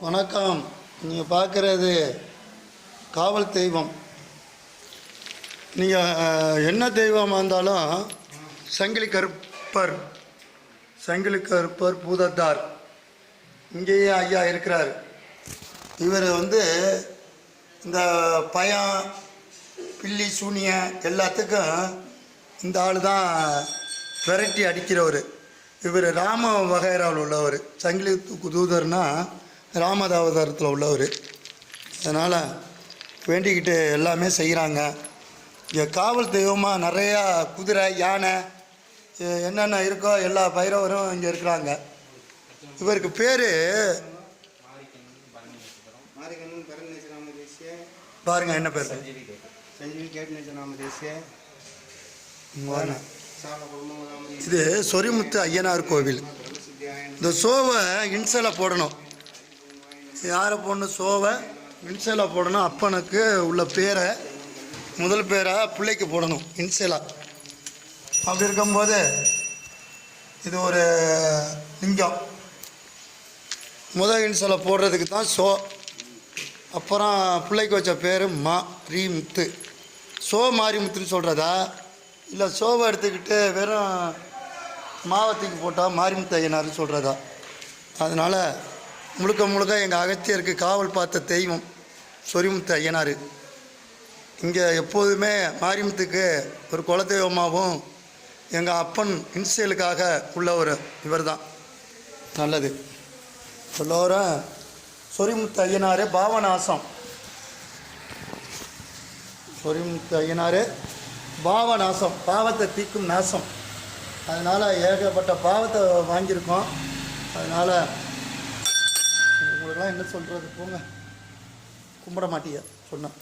வணக்கம். நீங்கள் பார்க்குறது காவல் தெய்வம். நீங்கள் என்ன தெய்வமாக இருந்தாலும் சங்கிலி கருப்பர் பூதத்தார் இங்கேயே ஐயா இருக்கிறார். இவர் இந்த பயம் பில்லி சூனியம் எல்லாத்துக்கும் இந்த ஆள் தான் விரட்டி அடிக்கிறவர். இவர் ராம வகைராவில் உள்ளவர். சங்கிலி தூதர்னா ராமதாவதாரத்தில் உள்ளவர். அதனால் வேண்டிக்கிட்டு எல்லாமே செய்கிறாங்க. இங்கே காவல் தெய்வமாக நிறையா குதிரை யானை என்னென்ன இருக்கோ எல்லா பைரவரும் இங்கே இருக்கிறாங்க. இவருக்கு பேர் பாருங்க என்ன பேர். இது சொரிமுத்து ஐயனார் கோவில். இந்த சோவை இன்சலை போடணும். யாரை போடணும்? சோவை இன்சலை போடணும். அப்பனுக்கு உள்ள பேரை முதல் பேராக பிள்ளைக்கு போடணும் இன்சலா. அப்படி இருக்கும்போது இது ஒரு லிங்கம். முதல் இன்சலை போடுறதுக்கு தான் சோ. அப்புறம் பிள்ளைக்கு வச்ச பேர் மாரிமுத்து. சோ மாரிமுத்துன்னு சொல்கிறதா, இல்லை சோவை எடுத்துக்கிட்டு வெறும் மாவத்திக்கு போட்டால் மாரிமுத்து ஐயனார்னு சொல்கிறதா? அதனால் முழுக்க எங்கள் அகத்தியருக்கு காவல் பார்த்த தெய்வம் சொரிமுத்து ஐயனார். இங்கே எப்போதுமே மாரிமுத்துக்கு ஒரு குலதெய்வமாகவும் எங்கள் அப்பன் இன்சியலுக்காக உள்ளவர் இவர் தான். நல்லது எல்லோரும் சொரிமுத்து ஐயனார் பாவநாசம். சொரிமுத்து ஐயனார் பாவநாசம், பாவத்தை தீக்கும் நாசம். அதனால் ஏகப்பட்ட பாவத்தை வாங்கியிருக்கோம். அதனால் உங்களுக்கெல்லாம் என்ன சொல்கிறது, போங்க கும்பிட மாட்டீங்க சொன்னேன்.